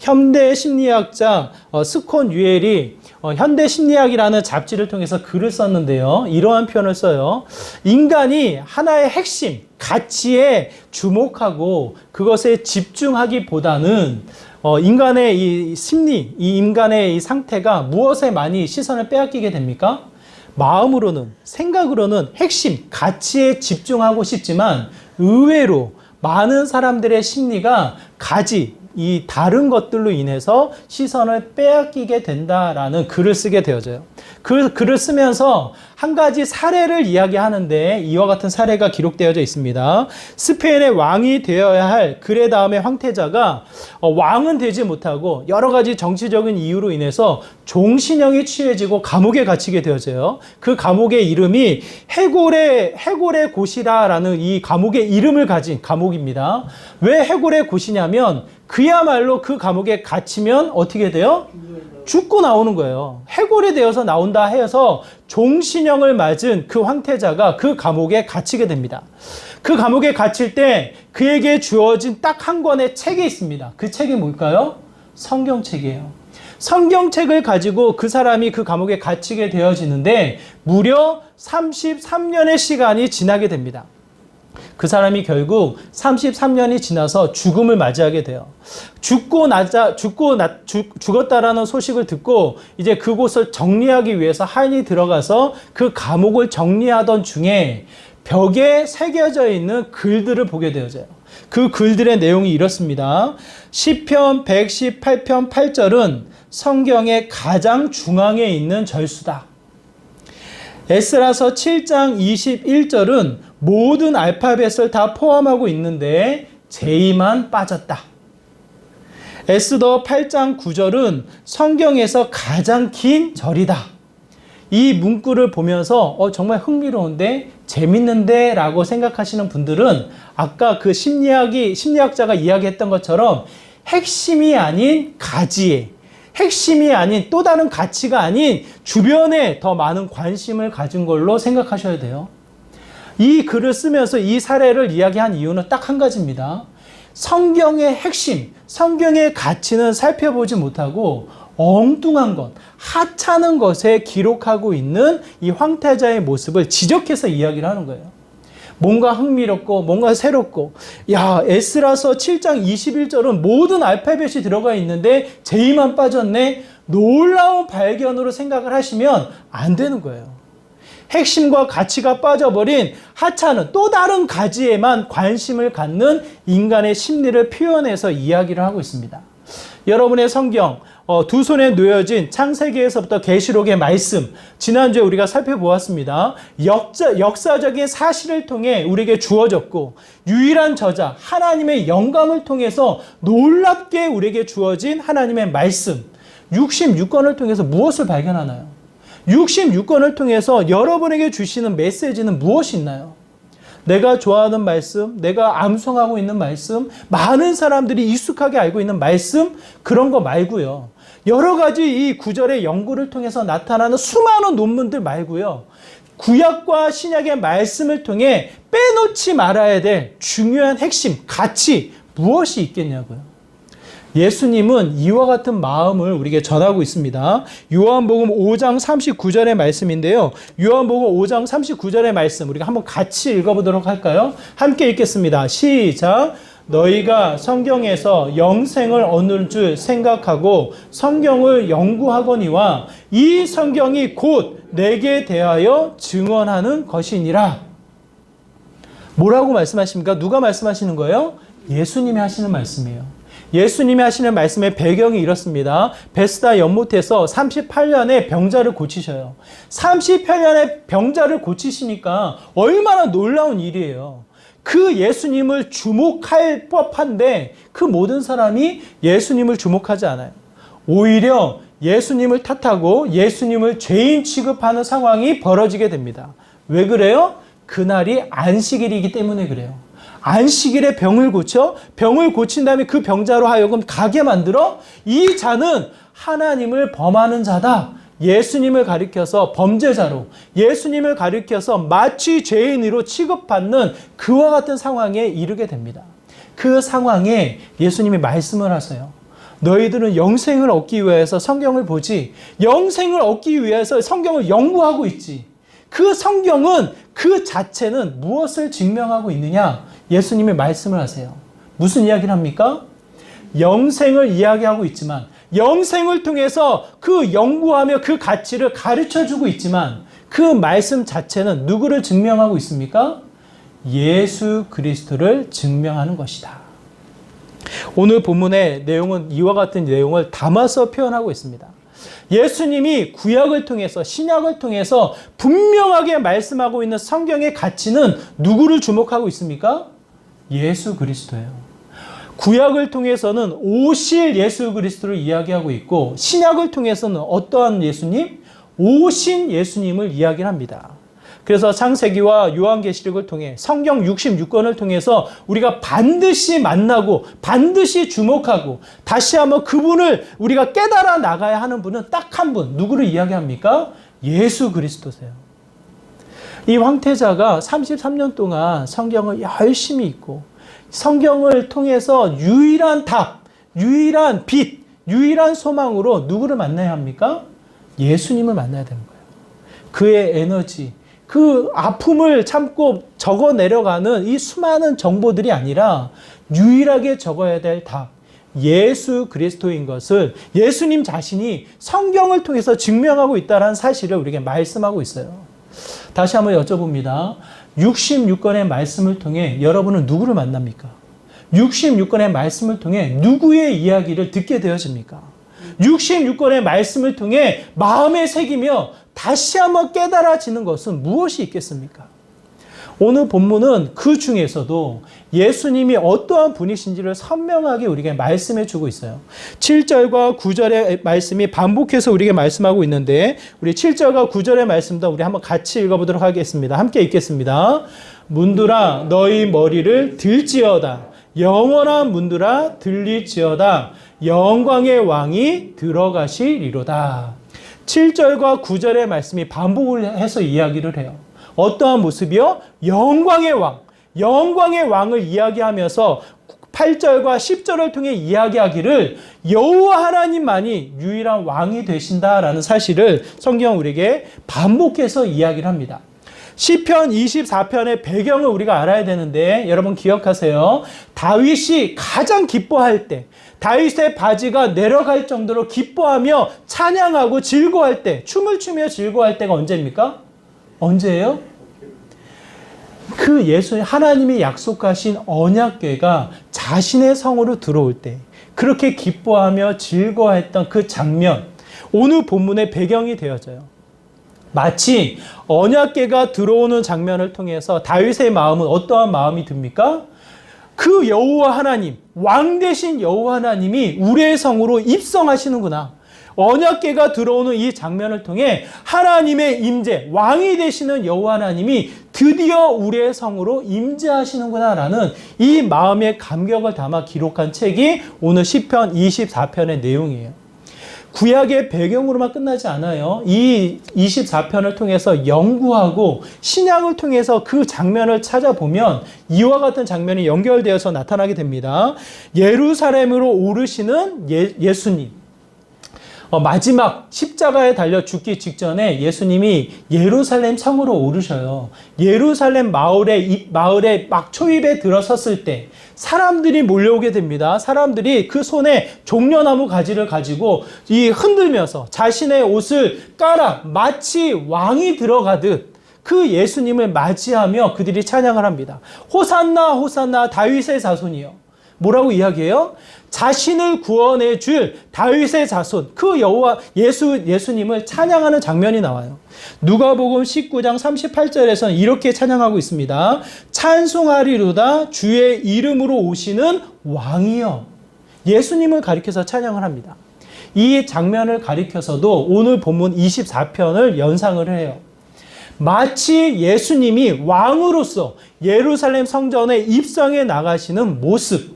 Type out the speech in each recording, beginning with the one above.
현대 심리학자 스콘 유엘이 현대 심리학이라는 잡지를 통해서 글을 썼는데요. 이러한 표현을 써요. 인간이 하나의 핵심, 가치에 주목하고 그것에 집중하기보다는 인간의 이 심리, 이 인간의 이 상태가 무엇에 많이 시선을 빼앗기게 됩니까? 마음으로는, 생각으로는 핵심, 가치에 집중하고 싶지만 의외로 많은 사람들의 심리가 이 다른 것들로 인해서 시선을 빼앗기게 된다라는 글을 쓰게 되어져요. 그 글을 쓰면서 한 가지 사례를 이야기하는데 이와 같은 사례가 기록되어져 있습니다. 스페인의 왕이 되어야 할 그레 다음의 황태자가 왕은 되지 못하고 여러 가지 정치적인 이유로 인해서 종신형이 취해지고 감옥에 갇히게 되어져요. 그 감옥의 이름이 해골의 곳이라라는 이 감옥의 이름을 가진 감옥입니다. 왜 해골의 곳이냐면 그야말로 그 감옥에 갇히면 어떻게 돼요? 죽고 나오는 거예요. 해골이 되어서 나온다 해서 종신형을 맞은 그 황태자가 그 감옥에 갇히게 됩니다. 그 감옥에 갇힐 때 그에게 주어진 딱 한 권의 책이 있습니다. 그 책이 뭘까요? 성경책이에요. 성경책을 가지고 그 사람이 그 감옥에 갇히게 되어지는데 무려 33년의 시간이 지나게 됩니다. 그 사람이 결국 33년이 지나서 죽음을 맞이하게 돼요. 죽었다라는 소식을 듣고 이제 그곳을 정리하기 위해서 하인이 들어가서 그 감옥을 정리하던 중에 벽에 새겨져 있는 글들을 보게 되어져요. 그 글들의 내용이 이렇습니다. 시편 118편 8절은 성경의 가장 중앙에 있는 절수다. 에스라서 7장 21절은 모든 알파벳을 다 포함하고 있는데 제이만 빠졌다. 에스더 8장 9절은 성경에서 가장 긴 절이다. 이 문구를 보면서 정말 흥미로운데 재밌는데 라고 생각하시는 분들은 아까 그 심리학자가 이야기했던 것처럼 핵심이 아닌 가지에 핵심이 아닌 또 다른 가치가 아닌 주변에 더 많은 관심을 가진 걸로 생각하셔야 돼요. 이 글을 쓰면서 이 사례를 이야기한 이유는 딱 한 가지입니다. 성경의 핵심, 성경의 가치는 살펴보지 못하고 엉뚱한 것, 하찮은 것에 기록하고 있는 이 황태자의 모습을 지적해서 이야기를 하는 거예요. 뭔가 흥미롭고 뭔가 새롭고 에스라서 7장 21절은 모든 알파벳이 들어가 있는데 제이만 빠졌네. 놀라운 발견으로 생각을 하시면 안 되는 거예요. 핵심과 가치가 빠져버린 하찮은 또 다른 가지에만 관심을 갖는 인간의 심리를 표현해서 이야기를 하고 있습니다. 여러분의 성경 두 손에 놓여진 창세기에서부터 계시록의 말씀, 지난주에 우리가 살펴보았습니다. 역사적인 사실을 통해 우리에게 주어졌고 유일한 저자 하나님의 영감을 통해서 놀랍게 우리에게 주어진 하나님의 말씀 66권을 통해서 무엇을 발견하나요? 66권을 통해서 여러분에게 주시는 메시지는 무엇이 있나요? 내가 좋아하는 말씀, 내가 암송하고 있는 말씀, 많은 사람들이 익숙하게 알고 있는 말씀, 그런 거 말고요. 여러 가지 이 구절의 연구를 통해서 나타나는 수많은 논문들 말고요. 구약과 신약의 말씀을 통해 빼놓지 말아야 될 중요한 핵심, 가치, 무엇이 있겠냐고요. 예수님은 이와 같은 마음을 우리에게 전하고 있습니다. 요한복음 5장 39절의 말씀인데요. 요한복음 5장 39절의 말씀 우리가 한번 같이 읽어보도록 할까요? 함께 읽겠습니다. 시작! 너희가 성경에서 영생을 얻는 줄 생각하고 성경을 연구하거니와 이 성경이 곧 내게 대하여 증언하는 것이니라. 뭐라고 말씀하십니까? 누가 말씀하시는 거예요? 예수님이 하시는 말씀이에요. 예수님이 하시는 말씀의 배경이 이렇습니다. 베스다 연못에서 38년의 병자를 고치셔요. 38년의 병자를 고치시니까 얼마나 놀라운 일이에요. 그 예수님을 주목할 법한데 그 모든 사람이 예수님을 주목하지 않아요. 오히려 예수님을 탓하고 예수님을 죄인 취급하는 상황이 벌어지게 됩니다. 왜 그래요? 그날이 안식일이기 때문에 그래요. 안식일에 병을 고친 다음에 그 병자로 하여금 가게 만들어 이 자는 하나님을 범하는 자다. 예수님을 가리켜서 범죄자로, 예수님을 가리켜서 마치 죄인으로 취급받는 그와 같은 상황에 이르게 됩니다. 그 상황에 예수님이 말씀을 하세요. 너희들은 영생을 얻기 위해서 성경을 보지, 영생을 얻기 위해서 성경을 연구하고 있지. 그 성경은 그 자체는 무엇을 증명하고 있느냐? 예수님이 말씀을 하세요. 무슨 이야기를 합니까? 영생을 이야기하고 있지만, 영생을 통해서 그 연구하며 그 가치를 가르쳐주고 있지만, 그 말씀 자체는 누구를 증명하고 있습니까? 예수 그리스도를 증명하는 것이다. 오늘 본문의 내용은 이와 같은 내용을 담아서 표현하고 있습니다. 예수님이 구약을 통해서, 신약을 통해서 분명하게 말씀하고 있는 성경의 가치는 누구를 주목하고 있습니까? 예수 그리스도예요. 구약을 통해서는 오실 예수 그리스도를 이야기하고 있고, 신약을 통해서는 어떠한 예수님? 오신 예수님을 이야기를 합니다. 그래서 창세기와 요한계시록을 통해 성경 66권을 통해서 우리가 반드시 만나고 반드시 주목하고 다시 한번 그분을 우리가 깨달아 나가야 하는 분은 딱 한 분, 누구를 이야기합니까? 예수 그리스도세요. 이 황태자가 33년 동안 성경을 열심히 읽고 성경을 통해서 유일한 답, 유일한 빛, 유일한 소망으로 누구를 만나야 합니까? 예수님을 만나야 되는 거예요. 그의 에너지, 그 아픔을 참고 적어 내려가는 이 수많은 정보들이 아니라 유일하게 적어야 될 답, 예수 그리스도인 것을 예수님 자신이 성경을 통해서 증명하고 있다는 사실을 우리에게 말씀하고 있어요. 다시 한번 여쭤봅니다. 66권의 말씀을 통해 여러분은 누구를 만납니까? 66권의 말씀을 통해 누구의 이야기를 듣게 되어집니까? 66권의 말씀을 통해 마음에 새기며 다시 한번 깨달아지는 것은 무엇이 있겠습니까? 오늘 본문은 그 중에서도 예수님이 어떠한 분이신지를 선명하게 우리에게 말씀해 주고 있어요. 7절과 9절의 말씀이 반복해서 우리에게 말씀하고 있는데, 우리 7절과 9절의 말씀도 우리 한번 같이 읽어보도록 하겠습니다. 함께 읽겠습니다. 문들아 너희 머리를 들지어다. 영원한 문들아 들릴지어다. 영광의 왕이 들어가시리로다. 7절과 9절의 말씀이 반복을 해서 이야기를 해요. 어떠한 모습이요? 영광의 왕, 영광의 왕을 이야기하면서 8절과 10절을 통해 이야기하기를 여호와 하나님만이 유일한 왕이 되신다라는 사실을 성경은 우리에게 반복해서 이야기를 합니다. 시편 24편의 배경을 우리가 알아야 되는데, 여러분 기억하세요. 다윗이 가장 기뻐할 때, 다윗의 바지가 내려갈 정도로 기뻐하며 찬양하고 즐거워할 때, 춤을 추며 즐거워할 때가 언제입니까? 언제예요? 그 예수, 하나님이 약속하신 언약궤가 자신의 성으로 들어올 때 그렇게 기뻐하며 즐거워했던 그 장면, 오늘 본문의 배경이 되어져요. 마치 언약궤가 들어오는 장면을 통해서 다윗의 마음은 어떠한 마음이 듭니까? 그 여호와 하나님, 왕 되신 여호와 하나님이 우리의 성으로 입성하시는구나. 언약궤가 들어오는 이 장면을 통해 하나님의 임재, 왕이 되시는 여호와 하나님이 드디어 우리의 성으로 임재하시는구나라는 이 마음의 감격을 담아 기록한 책이 오늘 시편 24편의 내용이에요. 구약의 배경으로만 끝나지 않아요. 이 24편을 통해서 연구하고 신약을 통해서 그 장면을 찾아보면 이와 같은 장면이 연결되어서 나타나게 됩니다. 예루살렘으로 오르시는 예수님. 마지막 십자가에 달려 죽기 직전에 예수님이 예루살렘 성으로 오르셔요. 예루살렘 마을에 막 초입에 들어섰을 때 사람들이 몰려오게 됩니다. 사람들이 그 손에 종려나무 가지를 가지고 이 흔들면서 자신의 옷을 깔아 마치 왕이 들어가듯 그 예수님을 맞이하며 그들이 찬양을 합니다. 호산나 호산나 다윗의 자손이요. 뭐라고 이야기해요? 자신을 구원해 줄 다윗의 자손, 그 여호와 예수님을 찬양하는 장면이 나와요. 누가복음 19장 38절에서는 이렇게 찬양하고 있습니다. 찬송하리로다 주의 이름으로 오시는 왕이여. 예수님을 가리켜서 찬양을 합니다. 이 장면을 가리켜서도 오늘 본문 24편을 연상을 해요. 마치 예수님이 왕으로서 예루살렘 성전에 입성해 나가시는 모습,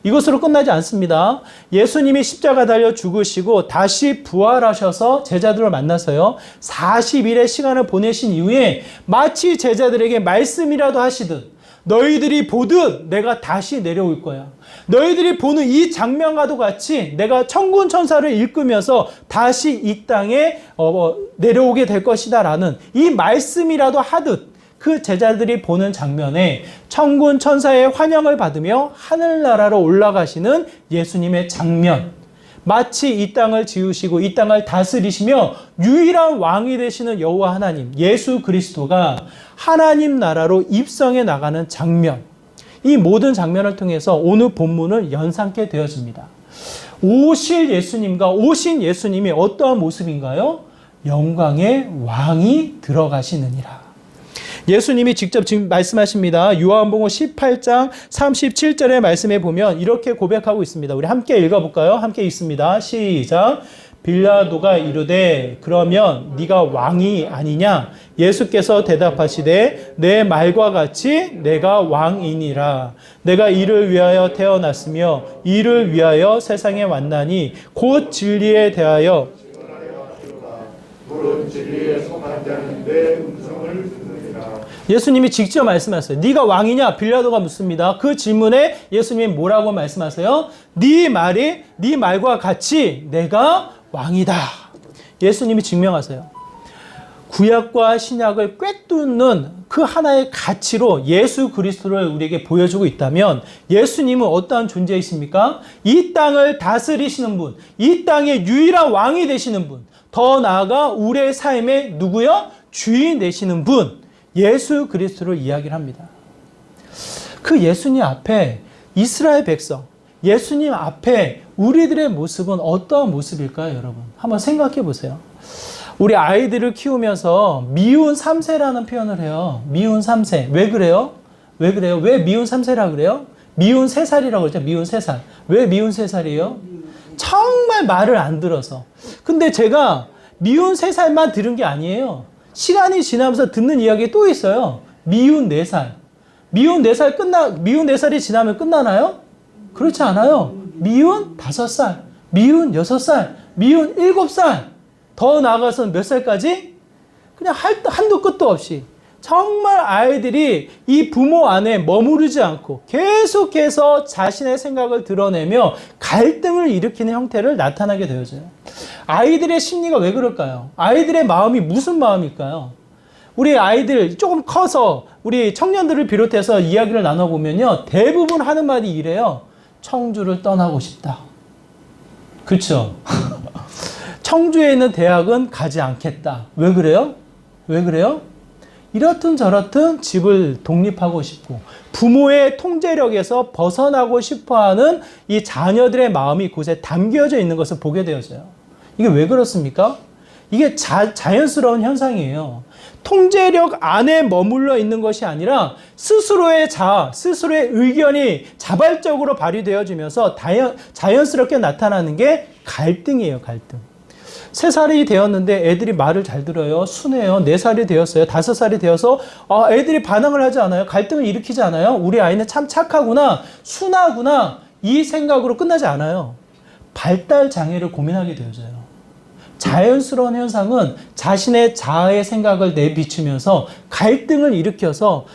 이것으로 끝나지 않습니다. 예수님이 십자가 달려 죽으시고 다시 부활하셔서 제자들을 만나서요, 40일의 시간을 보내신 이후에 마치 제자들에게 말씀이라도 하시듯 너희들이 보듯 내가 다시 내려올 거야. 너희들이 보는 이 장면과도 같이 내가 천군 천사를 일으키면서 다시 이 땅에 내려오게 될 것이다 라는 이 말씀이라도 하듯 그 제자들이 보는 장면에 천군 천사의 환영을 받으며 하늘나라로 올라가시는 예수님의 장면, 마치 이 땅을 지으시고 이 땅을 다스리시며 유일한 왕이 되시는 여호와 하나님 예수 그리스도가 하나님 나라로 입성해 나가는 장면, 이 모든 장면을 통해서 오늘 본문을 연상케 되어집니다. 오실 예수님과 오신 예수님이 어떠한 모습인가요? 영광의 왕이 들어가시느니라. 예수님이 직접 지금 말씀하십니다. 요한복음 18장 37절의 말씀에 보면 이렇게 고백하고 있습니다. 우리 함께 읽어볼까요? 함께 읽습니다. 시작. 빌라도가 이르되 그러면 네가 왕이 아니냐? 예수께서 대답하시되 내 말과 같이 내가 왕이니라. 내가 이를 위하여 태어났으며 이를 위하여 세상에 왔나니 곧 진리에 대하여 진리에 속한 자는 내 음성을 듣느니라. 예수님이 직접 말씀하세요. 네가 왕이냐? 빌라도가 묻습니다. 그 질문에 예수님이 뭐라고 말씀하세요? 네 말과 같이 내가 왕이다. 예수님이 증명하세요. 구약과 신약을 꿰뚫는 그 하나의 가치로 예수 그리스도를 우리에게 보여주고 있다면 예수님은 어떠한 존재이십니까? 이 땅을 다스리시는 분, 이 땅의 유일한 왕이 되시는 분, 더 나아가 우리의 삶의 누구요? 주인 되시는 분, 예수 그리스도를 이야기를 합니다. 그 예수님 앞에 이스라엘 백성, 예수님 앞에 우리들의 모습은 어떠한 모습일까요, 여러분? 한번 생각해 보세요. 우리 아이들을 키우면서 미운 3세라는 표현을 해요. 미운 3세. 왜 그래요? 왜 그래요? 왜 미운 3세라 그래요? 미운 3살이라고 그러죠. 미운 3살. 왜 미운 3살이에요? 정말 말을 안 들어서. 근데 제가 미운 3살만 들은 게 아니에요. 시간이 지나면서 듣는 이야기 또 있어요. 미운 4살. 미운 4살이 지나면 끝나나요? 그렇지 않아요. 미운 5살, 미운 6살, 미운 7살. 더 나아가서는 몇 살까지? 그냥 한도 끝도 없이. 정말 아이들이 이 부모 안에 머무르지 않고 계속해서 자신의 생각을 드러내며 갈등을 일으키는 형태를 나타나게 되어져요. 아이들의 심리가 왜 그럴까요? 아이들의 마음이 무슨 마음일까요? 우리 아이들 조금 커서 우리 청년들을 비롯해서 이야기를 나눠보면요. 대부분 하는 말이 이래요. 청주를 떠나고 싶다. 그렇죠? 청주에 있는 대학은 가지 않겠다. 왜 그래요? 왜 그래요? 이렇든 저렇든 집을 독립하고 싶고 부모의 통제력에서 벗어나고 싶어하는 이 자녀들의 마음이 곳에 담겨져 있는 것을 보게 되어져요. 이게 왜 그렇습니까? 이게 자연스러운 현상이에요. 통제력 안에 머물러 있는 것이 아니라 스스로의 스스로의 의견이 자발적으로 발휘되어지면서 자연스럽게 나타나는 게 갈등이에요, 갈등. 3살이 되었는데 애들이 말을 잘 들어요. 순해요. 4살이 되었어요. 5살이 되어서 애들이 반항을 하지 않아요. 갈등을 일으키지 않아요. 우리 아이는 참 착하구나, 순하구나, 이 생각으로 끝나지 않아요. 발달 장애를 고민하게 되어져요. 자연스러운 현상은 자신의 자아의 생각을 내비추면서 갈등을 일으켜서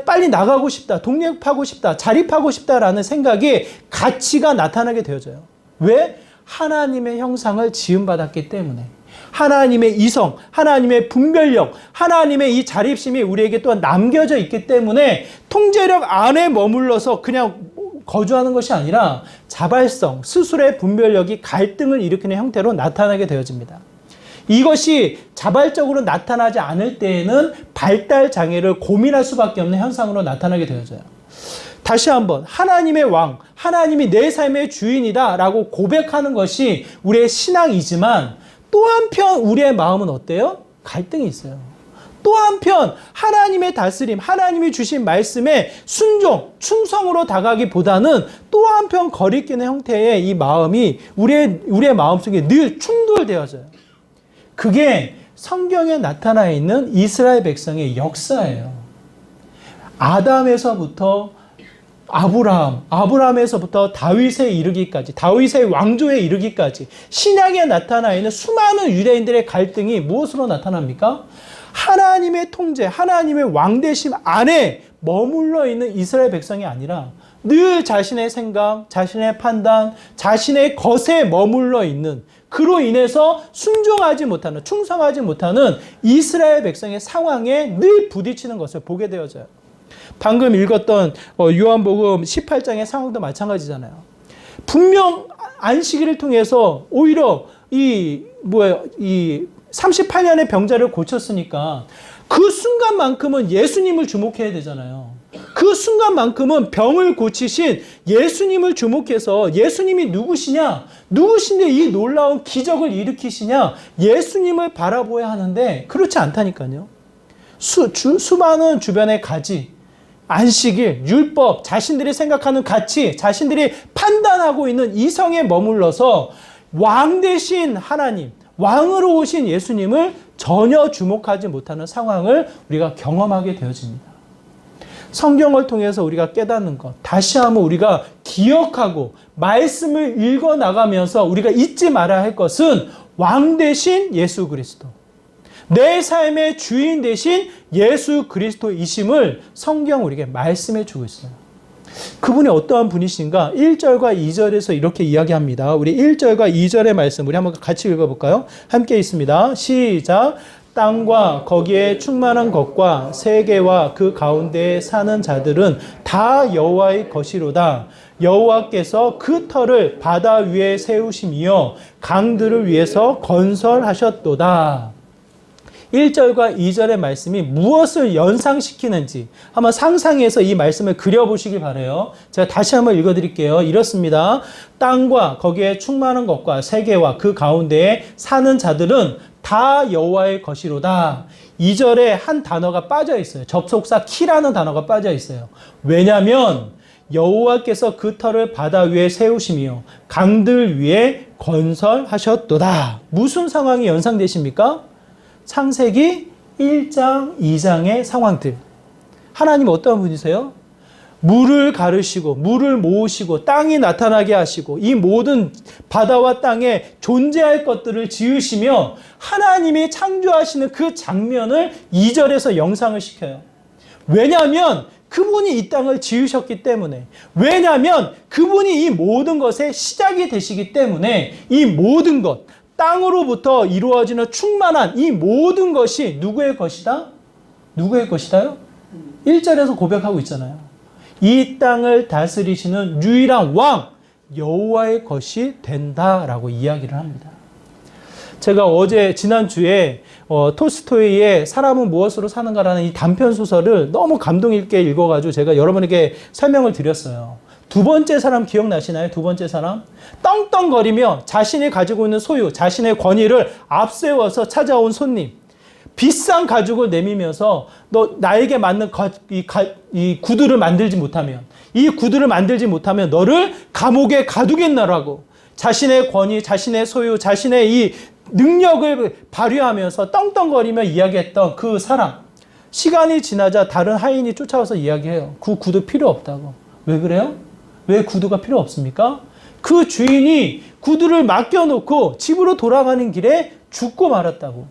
빨리 나가고 싶다, 독립하고 싶다, 자립하고 싶다라는 생각이 가치가 나타나게 되어져요. 왜? 하나님의 형상을 지음받았기 때문에. 하나님의 이성, 하나님의 분별력, 하나님의 이 자립심이 우리에게 또한 남겨져 있기 때문에 통제력 안에 머물러서 그냥 거주하는 것이 아니라 자발성, 스스로의 분별력이 갈등을 일으키는 형태로 나타나게 되어집니다. 이것이 자발적으로 나타나지 않을 때에는 발달 장애를 고민할 수밖에 없는 현상으로 나타나게 되어져요. 다시 한번 하나님의 왕, 하나님이 내 삶의 주인이다 라고 고백하는 것이 우리의 신앙이지만 또 한편 우리의 마음은 어때요? 갈등이 있어요. 또 한편 하나님의 다스림, 하나님이 주신 말씀에 순종, 충성으로 다가기보다는 또 한편 거리끼는 형태의 이 마음이 우리의 마음속에 늘 충돌되어져요. 그게 성경에 나타나 있는 이스라엘 백성의 역사예요. 아담에서부터 아브라함에서부터 다윗에 이르기까지, 다윗의 왕조에 이르기까지 신약에 나타나 있는 수많은 유대인들의 갈등이 무엇으로 나타납니까? 하나님의 통제, 하나님의 왕되심 안에 머물러 있는 이스라엘 백성이 아니라 늘 자신의 생각, 자신의 판단, 자신의 것에 머물러 있는, 그로 인해서 순종하지 못하는, 충성하지 못하는 이스라엘 백성의 상황에 늘 부딪히는 것을 보게 되어져요. 방금 읽었던 요한복음 18장의 상황도 마찬가지잖아요. 분명 안식일을 통해서 오히려 이 38년의 병자를 고쳤으니까 그 순간만큼은 예수님을 주목해야 되잖아요. 그 순간만큼은 병을 고치신 예수님을 주목해서 예수님이 누구시냐? 누구신데 이 놀라운 기적을 일으키시냐? 예수님을 바라보아야 하는데 그렇지 않다니까요. 수많은 주변의 가지, 안식일, 율법, 자신들이 생각하는 가치, 자신들이 판단하고 있는 이성에 머물러서 왕 대신 하나님, 왕으로 오신 예수님을 전혀 주목하지 못하는 상황을 우리가 경험하게 되어집니다. 성경을 통해서 우리가 깨닫는 것, 다시 한번 우리가 기억하고 말씀을 읽어나가면서 우리가 잊지 말아야 할 것은 왕 대신 예수 그리스도, 내 삶의 주인 대신 예수 그리스도이심을 성경 우리에게 말씀해 주고 있어요. 그분이 어떠한 분이신가? 1절과 2절에서 이렇게 이야기합니다. 우리 1절과 2절의 말씀 우리 한번 같이 읽어볼까요? 함께 있습니다. 시작. 땅과 거기에 충만한 것과 세계와 그 가운데에 사는 자들은 다 여호와의 것이로다. 여호와께서 그 터를 바다 위에 세우심이요 강들을 위해서 건설하셨도다. 1절과 2절의 말씀이 무엇을 연상시키는지 한번 상상해서 이 말씀을 그려보시기 바라요. 제가 다시 한번 읽어드릴게요. 이렇습니다. 땅과 거기에 충만한 것과 세계와 그 가운데에 사는 자들은 다 여호와의 것이로다. 2절에 한 단어가 빠져 있어요. 접속사 키라는 단어가 빠져 있어요. 왜냐하면 여호와께서 그 터를 바다 위에 세우시며 강들 위에 건설하셨도다. 무슨 상황이 연상되십니까? 창세기 1장, 2장의 상황들. 하나님 어떠한 분이세요? 물을 가르시고 물을 모으시고 땅이 나타나게 하시고 이 모든 바다와 땅에 존재할 것들을 지으시며 하나님이 창조하시는 그 장면을 2절에서 영상을 시켜요. 왜냐하면 그분이 이 땅을 지으셨기 때문에, 왜냐하면 그분이 이 모든 것의 시작이 되시기 때문에 이 모든 것, 땅으로부터 이루어지는 충만한 이 모든 것이 누구의 것이다? 누구의 것이다요? 1절에서 고백하고 있잖아요. 이 땅을 다스리시는 유일한 왕 여호와의 것이 된다라고 이야기를 합니다. 제가 지난주에 톨스토이의 사람은 무엇으로 사는가라는 이 단편 소설을 너무 감동 있게 읽어가지고 제가 여러분에게 설명을 드렸어요. 두 번째 사람 기억나시나요? 두 번째 사람? 떵떵거리며 자신이 가지고 있는 소유, 자신의 권위를 앞세워서 찾아온 손님. 비싼 가죽을 내밀면서 너 나에게 맞는 이 구두를 만들지 못하면, 이 구두를 만들지 못하면 너를 감옥에 가두겠나라고 자신의 권위, 자신의 소유, 자신의 이 능력을 발휘하면서 떵떵거리며 이야기했던 그 사람. 시간이 지나자 다른 하인이 쫓아와서 이야기해요. 그 구두 필요 없다고. 왜 그래요? 왜 구두가 필요 없습니까? 그 주인이 구두를 맡겨놓고 집으로 돌아가는 길에 죽고 말았다고.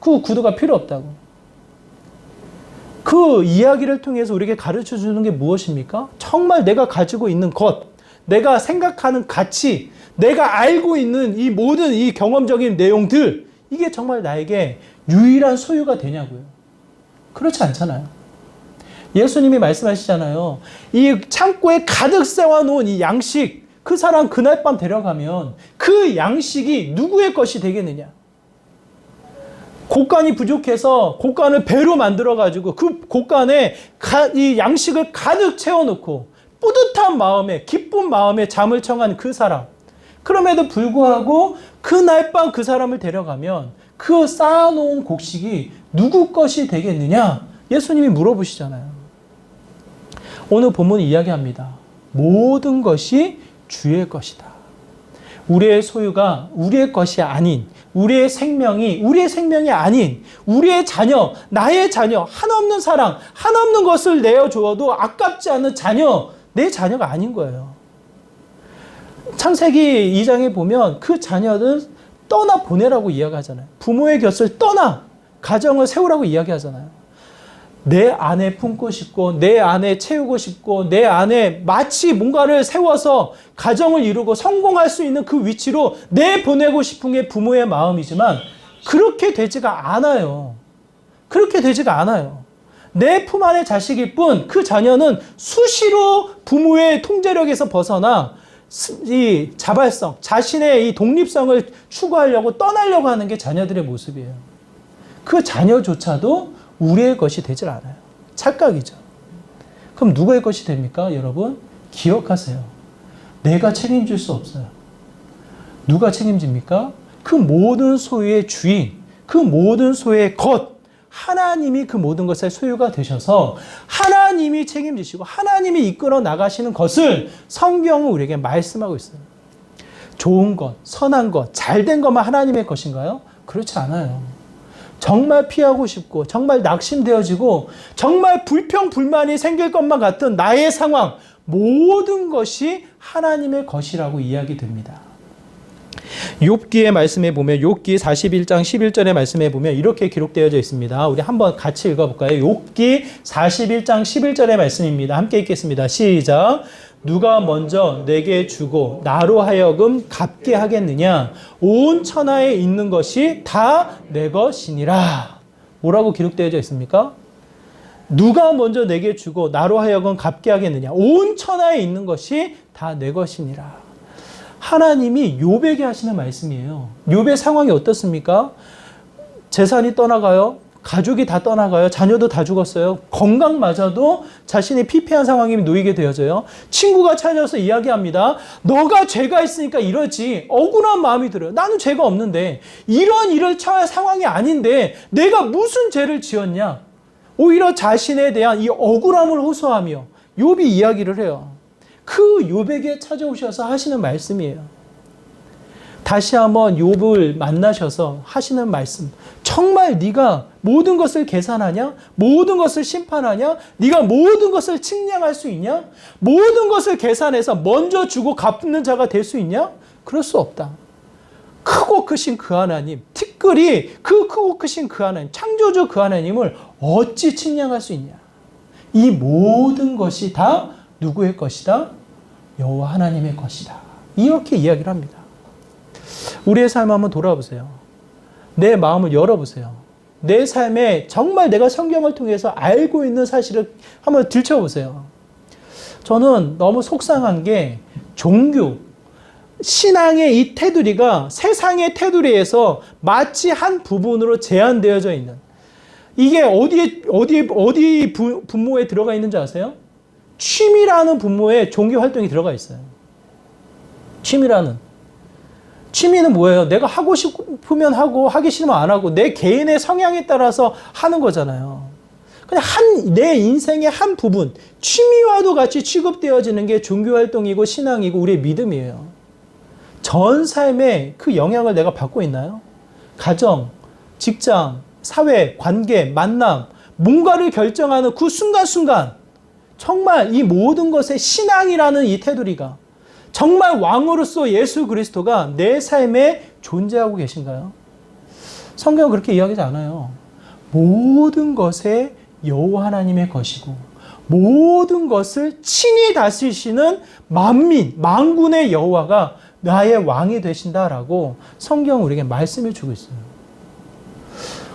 그 구두가 필요 없다고. 그 이야기를 통해서 우리에게 가르쳐 주는 게 무엇입니까? 정말 내가 가지고 있는 것, 내가 생각하는 가치, 내가 알고 있는 이 모든 이 경험적인 내용들, 이게 정말 나에게 유일한 소유가 되냐고요. 그렇지 않잖아요. 예수님이 말씀하시잖아요. 이 창고에 가득 세워놓은 이 양식, 그 사람 그날 밤 데려가면 그 양식이 누구의 것이 되겠느냐. 곡간이 부족해서 곡간을 배로 만들어가지고 그 곡간에 이 양식을 가득 채워놓고 뿌듯한 마음에, 기쁜 마음에 잠을 청한 그 사람. 그럼에도 불구하고 그날 밤 그 사람을 데려가면 그 쌓아놓은 곡식이 누구 것이 되겠느냐? 예수님이 물어보시잖아요. 오늘 본문이 이야기합니다. 모든 것이 주의 것이다. 우리의 소유가 우리의 것이 아닌, 우리의 생명이 아닌, 우리의 자녀, 나의 자녀, 한없는 사랑, 한없는 것을 내어주어도 아깝지 않은 자녀, 내 자녀가 아닌 거예요. 창세기 2장에 보면 그 자녀들 떠나 보내라고 이야기하잖아요. 부모의 곁을 떠나 가정을 세우라고 이야기하잖아요. 내 안에 품고 싶고 내 안에 채우고 싶고 내 안에 마치 뭔가를 세워서 가정을 이루고 성공할 수 있는 그 위치로 내보내고 싶은 게 부모의 마음이지만 그렇게 되지가 않아요. 그렇게 되지가 않아요. 내 품 안의 자식일 뿐 그 자녀는 수시로 부모의 통제력에서 벗어나 이 자발성, 자신의 이 독립성을 추구하려고 떠나려고 하는 게 자녀들의 모습이에요. 그 자녀조차도 우리의 것이 되질 않아요. 착각이죠. 그럼 누구의 것이 됩니까? 여러분 기억하세요. 내가 책임질 수 없어요. 누가 책임집니까? 그 모든 소유의 주인, 그 모든 소유의 것, 하나님이 그 모든 것의 소유가 되셔서 하나님이 책임지시고 하나님이 이끌어 나가시는 것을 성경은 우리에게 말씀하고 있어요. 좋은 것, 선한 것, 잘된 것만 하나님의 것인가요? 그렇지 않아요. 정말 피하고 싶고 정말 낙심되어지고 정말 불평불만이 생길 것만 같은 나의 상황, 모든 것이 하나님의 것이라고 이야기됩니다. 욥기의 말씀에 보면 욥기 41장 11절의 말씀에 보면 이렇게 기록되어져 있습니다. 우리 한번 같이 읽어볼까요? 욥기 41장 11절의 말씀입니다. 함께 읽겠습니다. 시작. 누가 먼저 내게 주고 나로 하여금 갚게 하겠느냐? 온 천하에 있는 것이 다 내 것이니라. 뭐라고 기록되어져 있습니까? 누가 먼저 내게 주고 나로 하여금 갚게 하겠느냐? 온 천하에 있는 것이 다 내 것이니라. 하나님이 욥에게 하시는 말씀이에요. 욥의 상황이 어떻습니까? 재산이 떠나가요. 가족이 다 떠나가요. 자녀도 다 죽었어요. 건강마저도 자신이 피폐한 상황에 놓이게 되어져요. 친구가 찾아와서 이야기합니다. 너가 죄가 있으니까 이러지. 억울한 마음이 들어요. 나는 죄가 없는데 이런 일을 처할 상황이 아닌데 내가 무슨 죄를 지었냐. 오히려 자신에 대한 이 억울함을 호소하며 욥이 이야기를 해요. 그 욥에게 찾아오셔서 하시는 말씀이에요. 다시 한번 욥을 만나셔서 하시는 말씀. 정말 네가 모든 것을 계산하냐? 모든 것을 심판하냐? 네가 모든 것을 측량할 수 있냐? 모든 것을 계산해서 먼저 주고 갚는 자가 될 수 있냐? 그럴 수 없다. 크고 크신 그 하나님, 특별히 그 크고 크신 그 하나님, 창조주 그 하나님을 어찌 측량할 수 있냐? 이 모든 것이 다 누구의 것이다? 여호와 하나님의 것이다. 이렇게 이야기를 합니다. 우리의 삶 한번 돌아보세요. 내 마음을 열어보세요. 내 삶에 정말 내가 성경을 통해서 알고 있는 사실을 한번 들춰보세요. 저는 너무 속상한 게 종교, 신앙의 이 테두리가 세상의 테두리에서 마치 한 부분으로 제한되어져 있는, 이게 어디 분모에 들어가 있는지 아세요? 취미라는 분모에 종교 활동이 들어가 있어요. 취미는 뭐예요? 내가 하고 싶으면 하고 하기 싫으면 안 하고 내 개인의 성향에 따라서 하는 거잖아요. 그냥 내 인생의 한 부분, 취미와도 같이 취급되어지는 게 종교 활동이고 신앙이고 우리의 믿음이에요. 전 삶에 그 영향을 내가 받고 있나요? 가정, 직장, 사회, 관계, 만남, 뭔가를 결정하는 그 순간순간 정말 이 모든 것의 신앙이라는 이 테두리가 정말 왕으로서 예수 그리스도가 내 삶에 존재하고 계신가요? 성경은 그렇게 이야기하지 않아요. 모든 것의 여호와 하나님의 것이고 모든 것을 친히 다스리시는 만군의 여호와가 나의 왕이 되신다라고 성경은 우리에게 말씀을 주고 있어요.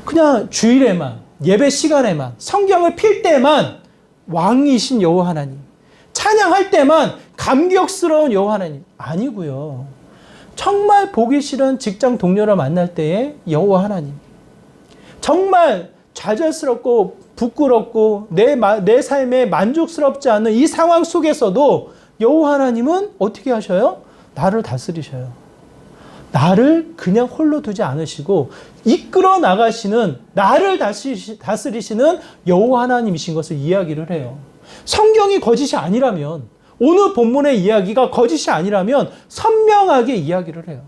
그냥 주일에만, 예배 시간에만, 성경을 필 때만 왕이신 여호와 하나님, 찬양할 때만 감격스러운 여호와 하나님 아니고요. 정말 보기 싫은 직장 동료를 만날 때의 여호와 하나님, 정말 좌절스럽고 부끄럽고 내 삶에 만족스럽지 않은 이 상황 속에서도 여호와 하나님은 어떻게 하셔요? 나를 다스리셔요. 나를 그냥 홀로 두지 않으시고 이끌어 나가시는, 나를 다스리시는 여호와 하나님이신 것을 이야기를 해요. 성경이 거짓이 아니라면, 오늘 본문의 이야기가 거짓이 아니라면 선명하게 이야기를 해요.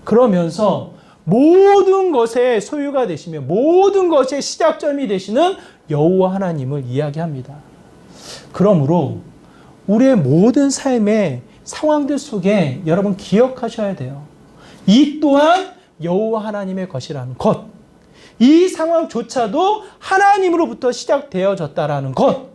그러면서 모든 것의 소유가 되시며 모든 것의 시작점이 되시는 여호와 하나님을 이야기합니다. 그러므로 우리의 모든 삶의 상황들 속에 여러분 기억하셔야 돼요. 이 또한 여호와 하나님의 것이라는 것. 이 상황조차도 하나님으로부터 시작되어졌다라는 것.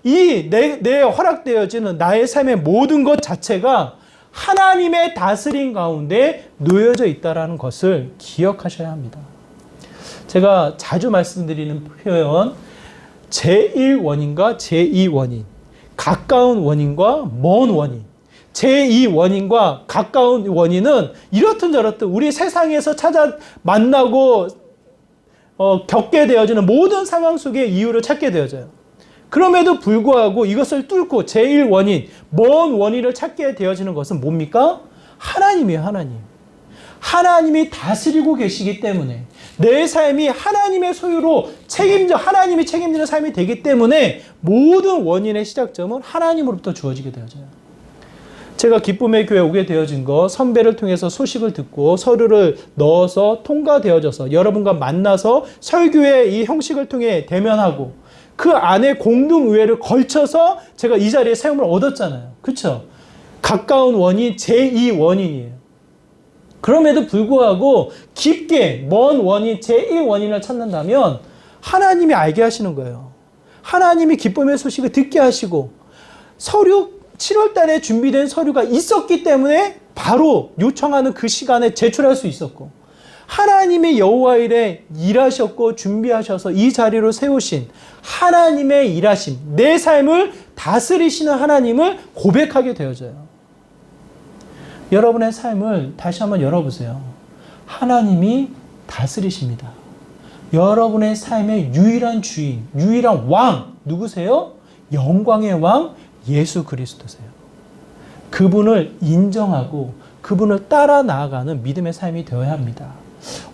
이 내 허락되어지는 나의 삶의 모든 것 자체가 하나님의 다스림 가운데 놓여져 있다라는 것을 기억하셔야 합니다. 제가 자주 말씀드리는 표현, 제1원인과 제2원인, 가까운 원인과 먼 원인. 제2원인과 가까운 원인은 이렇든 저렇든 우리 세상에서 찾아 만나고 겪게 되어지는 모든 상황 속에 이유를 찾게 되어져요. 그럼에도 불구하고 이것을 뚫고 제1원인, 먼 원인을 찾게 되어지는 것은 뭡니까? 하나님이에요, 하나님. 하나님이 다스리고 계시기 때문에 내 삶이 하나님의 소유로 하나님이 책임지는 삶이 되기 때문에 모든 원인의 시작점은 하나님으로부터 주어지게 되어져요. 제가 기쁨의 교회에 오게 되어진 거, 선배를 통해서 소식을 듣고 서류를 넣어서 통과되어져서 여러분과 만나서 설교의 이 형식을 통해 대면하고 그 안에 공동의회를 걸쳐서 제가 이 자리에 세움을 얻었잖아요. 그렇죠? 가까운 원인, 제2원인이에요. 그럼에도 불구하고 깊게 먼 원인, 제1원인을 찾는다면 하나님이 알게 하시는 거예요. 하나님이 기쁨의 소식을 듣게 하시고 7월 달에 준비된 서류가 있었기 때문에 바로 요청하는 그 시간에 제출할 수 있었고 하나님의 여호와 일에 일하셨고 준비하셔서 이 자리로 세우신 하나님의 일하심, 내 삶을 다스리시는 하나님을 고백하게 되어져요. 여러분의 삶을 다시 한번 열어보세요. 하나님이 다스리십니다. 여러분의 삶의 유일한 주인, 유일한 왕 누구세요? 영광의 왕 예수 그리스도세요. 그분을 인정하고 그분을 따라 나아가는 믿음의 삶이 되어야 합니다.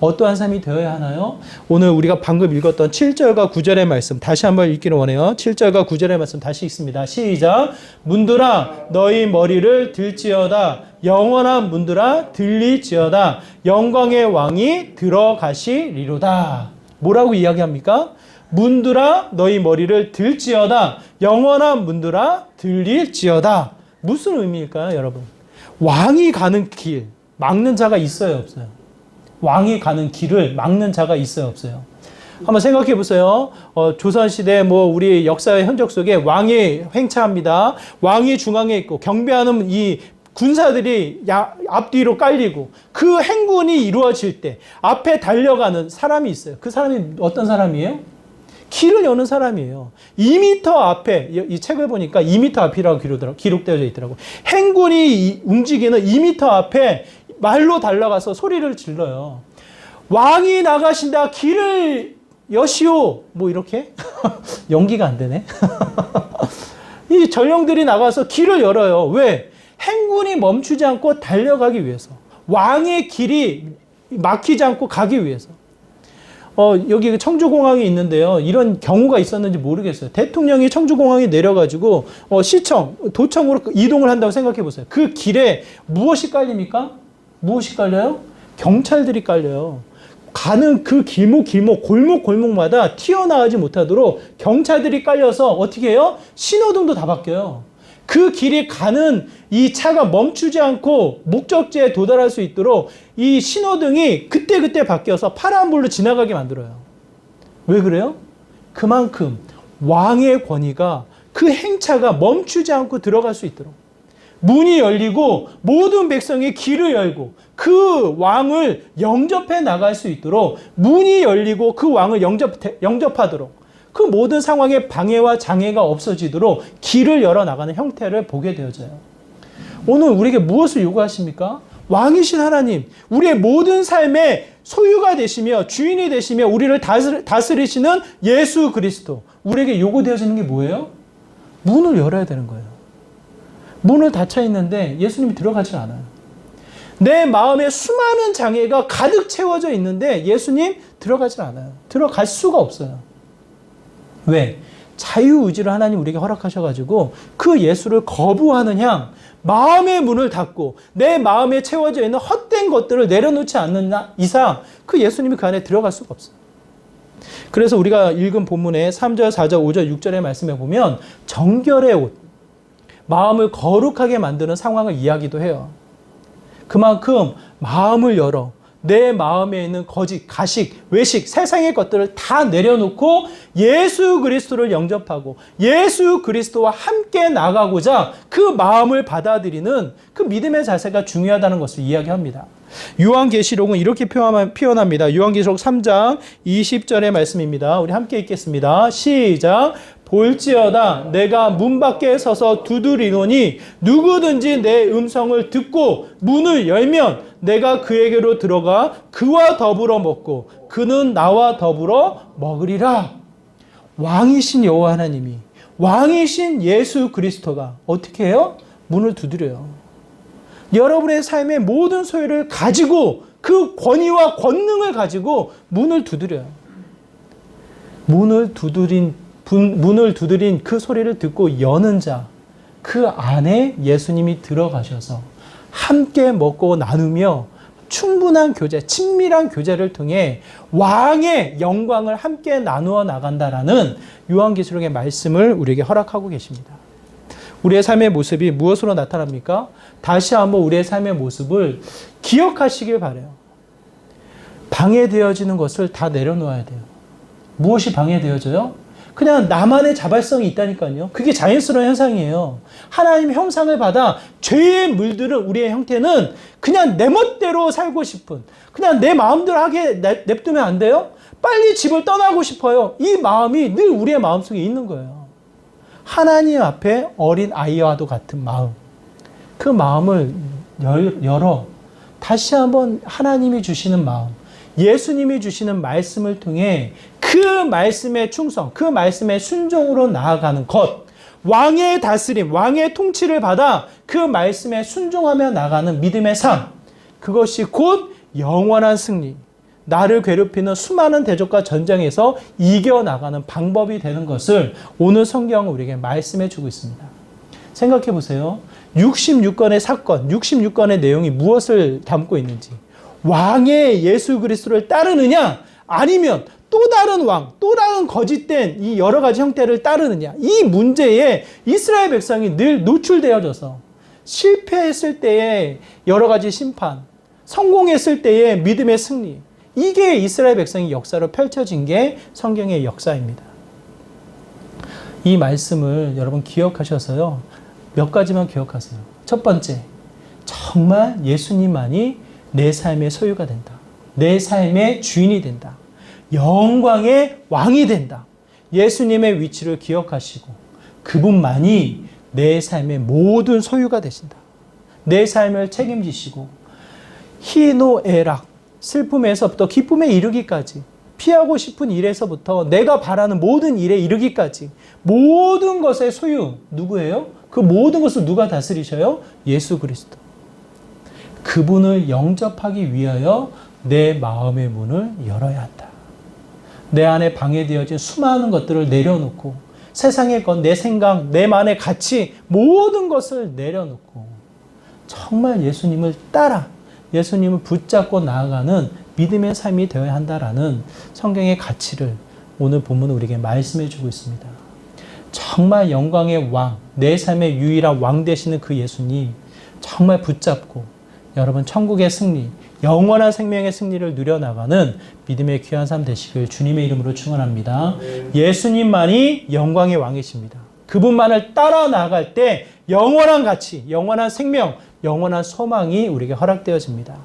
어떠한 삶이 되어야 하나요? 오늘 우리가 방금 읽었던 7절과 9절의 말씀 다시 한번 읽기를 원해요. 7절과 9절의 말씀 다시 읽습니다. 시작. 문들아 너희 머리를 들지어다. 영원한 문들아 들리지어다. 영광의 왕이 들어가시리로다. 뭐라고 이야기합니까? 문들아 너희 머리를 들지어다. 영원한 문들아 들릴지어다. 무슨 의미일까요, 여러분? 왕이 가는 길 막는 자가 있어요, 없어요? 왕이 가는 길을 막는 자가 있어요, 없어요? 한번 생각해 보세요. 조선시대 우리 역사의 흔적 속에 왕이 횡차합니다. 왕이 중앙에 있고 경배하는 이 군사들이 앞뒤로 깔리고 그 행군이 이루어질 때 앞에 달려가는 사람이 있어요. 그 사람이 어떤 사람이에요? 길을 여는 사람이에요. 2m 앞에, 이 책을 보니까 2m 앞이라고 기록되어 있더라고요. 행군이 움직이는 2m 앞에 말로 달려가서 소리를 질러요. 왕이 나가신다. 길을 여시오. 이렇게? 연기가 안 되네. 이 전령들이 나가서 길을 열어요. 왜? 행군이 멈추지 않고 달려가기 위해서. 왕의 길이 막히지 않고 가기 위해서. 여기 청주공항이 있는데요. 이런 경우가 있었는지 모르겠어요. 대통령이 청주공항에 내려가지고 시청, 도청으로 이동을 한다고 생각해 보세요. 그 길에 무엇이 깔립니까? 무엇이 깔려요? 경찰들이 깔려요. 가는 그 길목, 골목마다 튀어나가지 못하도록 경찰들이 깔려서 어떻게 해요? 신호등도 다 바뀌어요. 그 길이 가는 이 차가 멈추지 않고 목적지에 도달할 수 있도록 이 신호등이 그때그때 바뀌어서 파란불로 지나가게 만들어요. 왜 그래요? 그만큼 왕의 권위가 그 행차가 멈추지 않고 들어갈 수 있도록 문이 열리고 모든 백성이 길을 열고 그 왕을 영접해 나갈 수 있도록 문이 열리고 그 왕을 영접하도록 그 모든 상황에 방해와 장애가 없어지도록 길을 열어나가는 형태를 보게 되어져요. 오늘 우리에게 무엇을 요구하십니까? 왕이신 하나님, 우리의 모든 삶의 소유가 되시며 주인이 되시며 우리를 다스리시는 예수 그리스도, 우리에게 요구되어지는 게 뭐예요? 문을 열어야 되는 거예요. 문을 닫혀 있는데 예수님이 들어가질 않아요. 내 마음에 수많은 장애가 가득 채워져 있는데 예수님 들어가질 않아요. 들어갈 수가 없어요. 왜? 자유의지를 하나님 우리에게 허락하셔가지고 그 예수를 거부하는 양, 마음의 문을 닫고 내 마음에 채워져 있는 헛된 것들을 내려놓지 않는 이상 그 예수님이 그 안에 들어갈 수가 없어요. 그래서 우리가 읽은 본문에 3절, 4절, 5절, 6절의 말씀에 보면 정결의 옷, 마음을 거룩하게 만드는 상황을 이야기도 해요. 그만큼 마음을 열어 내 마음에 있는 거짓, 가식, 외식, 세상의 것들을 다 내려놓고 예수 그리스도를 영접하고 예수 그리스도와 함께 나가고자 그 마음을 받아들이는 그 믿음의 자세가 중요하다는 것을 이야기합니다. 요한계시록은 이렇게 표현합니다. 요한계시록 3장 20절의 말씀입니다. 우리 함께 읽겠습니다. 시작. 볼지어다 내가 문 밖에 서서 두드리노니 누구든지 내 음성을 듣고 문을 열면 내가 그에게로 들어가 그와 더불어 먹고 그는 나와 더불어 먹으리라. 왕이신 여호와 하나님이, 왕이신 예수 그리스도가 어떻게 해요? 문을 두드려요. 여러분의 삶의 모든 소유를 가지고 그 권위와 권능을 가지고 문을 두드려요. 문을 두드린 그 소리를 듣고 여는 자, 그 안에 예수님이 들어가셔서 함께 먹고 나누며 충분한 교제, 친밀한 교제를 통해 왕의 영광을 함께 나누어 나간다라는 요한계시록의 말씀을 우리에게 허락하고 계십니다. 우리의 삶의 모습이 무엇으로 나타납니까? 다시 한번 우리의 삶의 모습을 기억하시길 바라요. 방해되어지는 것을 다 내려놓아야 돼요. 무엇이 방해되어져요? 그냥 나만의 자발성이 있다니까요. 그게 자연스러운 현상이에요. 하나님의 형상을 받아 죄에 물들은 우리의 형태는 그냥 내 멋대로 살고 싶은, 그냥 내 마음대로 하게 냅두면 안 돼요? 빨리 집을 떠나고 싶어요. 이 마음이 늘 우리의 마음속에 있는 거예요. 하나님 앞에 어린 아이와도 같은 마음, 그 마음을 열어 다시 한번 하나님이 주시는 마음, 예수님이 주시는 말씀을 통해 그 말씀의 충성, 그 말씀의 순종으로 나아가는 것, 왕의 다스림, 왕의 통치를 받아 그 말씀에 순종하며 나가는 믿음의 삶, 그것이 곧 영원한 승리, 나를 괴롭히는 수많은 대적과 전쟁에서 이겨나가는 방법이 되는 것을 오늘 성경은 우리에게 말씀해 주고 있습니다. 생각해 보세요. 66건의 사건, 66건의 내용이 무엇을 담고 있는지. 왕의 예수 그리스도를 따르느냐, 아니면 또 다른 왕, 또 다른 거짓된 이 여러 가지 형태를 따르느냐, 이 문제에 이스라엘 백성이 늘 노출되어져서 실패했을 때의 여러 가지 심판, 성공했을 때의 믿음의 승리, 이게 이스라엘 백성의 역사로 펼쳐진 게 성경의 역사입니다. 이 말씀을 여러분 기억하셔서요, 몇 가지만 기억하세요. 첫 번째, 정말 예수님만이 내 삶의 소유가 된다. 내 삶의 주인이 된다. 영광의 왕이 된다. 예수님의 위치를 기억하시고 그분만이 내 삶의 모든 소유가 되신다. 내 삶을 책임지시고 희노애락, 슬픔에서부터 기쁨에 이르기까지, 피하고 싶은 일에서부터 내가 바라는 모든 일에 이르기까지 모든 것의 소유 누구예요? 그 모든 것을 누가 다스리셔요? 예수 그리스도. 그분을 영접하기 위하여 내 마음의 문을 열어야 한다. 내 안에 방해되어진 수많은 것들을 내려놓고 세상의 것, 내 생각, 내 만의 가치 모든 것을 내려놓고 정말 예수님을 따라 예수님을 붙잡고 나아가는 믿음의 삶이 되어야 한다라는 성경의 가치를 오늘 본문은 우리에게 말씀해 주고 있습니다. 정말 영광의 왕, 내 삶의 유일한 왕 되시는 그 예수님 정말 붙잡고 여러분 천국의 승리, 영원한 생명의 승리를 누려나가는 믿음의 귀한 삶 되시길 주님의 이름으로 축원합니다. 예수님만이 영광의 왕이십니다. 그분만을 따라 나아갈 때 영원한 가치, 영원한 생명, 영원한 소망이 우리에게 허락되어집니다.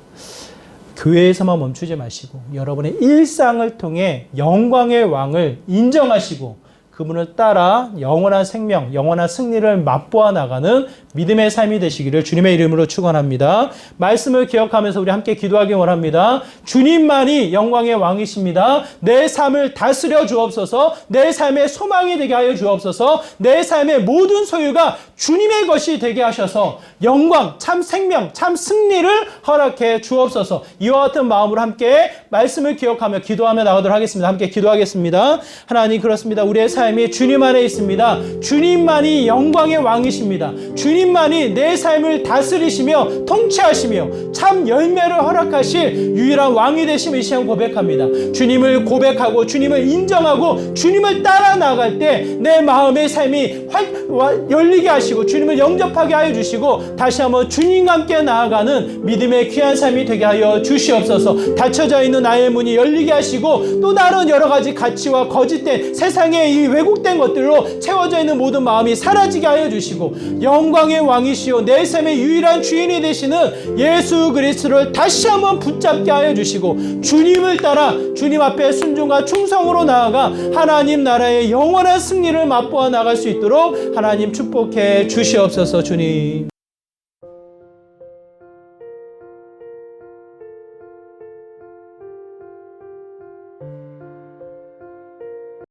교회에서만 멈추지 마시고 여러분의 일상을 통해 영광의 왕을 인정하시고 그분을 따라 영원한 생명, 영원한 승리를 맛보아 나가는 믿음의 삶이 되시기를 주님의 이름으로 축원합니다. 말씀을 기억하면서 우리 함께 기도하기 원합니다. 주님만이 영광의 왕이십니다. 내 삶을 다스려 주옵소서. 내 삶의 소망이 되게 하여 주옵소서. 내 삶의 모든 소유가 주님의 것이 되게 하셔서 영광, 참 생명, 참 승리를 허락해 주옵소서. 이와 같은 마음으로 함께 말씀을 기억하며 기도하며 나가도록 하겠습니다. 함께 기도하겠습니다. 하나님, 그렇습니다. 우리의 삶 삶이 주님 안에 있습니다. 주님만이 영광의 왕이십니다. 주님만이 내 삶을 다스리시며 통치하시며 참 열매를 허락하실 유일한 왕이 되심을 이 시간 고백합니다. 주님을 고백하고 주님을 인정하고 주님을 따라 나갈 때 내 마음의 삶이 열리게 하시고 주님을 영접하게 하여 주시고 다시 한번 주님과 함께 나아가는 믿음의 귀한 삶이 되게 하여 주시옵소서. 닫혀져 있는 나의 문이 열리게 하시고 또 다른 여러 가지 가치와 거짓된 세상의 이 왜곡된 것들로 채워져 있는 모든 마음이 사라지게 하여 주시고 영광의 왕이시오 내 삶의 유일한 주인이 되시는 예수 그리스도를 다시 한번 붙잡게 하여 주시고 주님을 따라 주님 앞에 순종과 충성으로 나아가 하나님 나라의 영원한 승리를 맛보아 나갈 수 있도록 하나님 축복해 주시옵소서. 주님.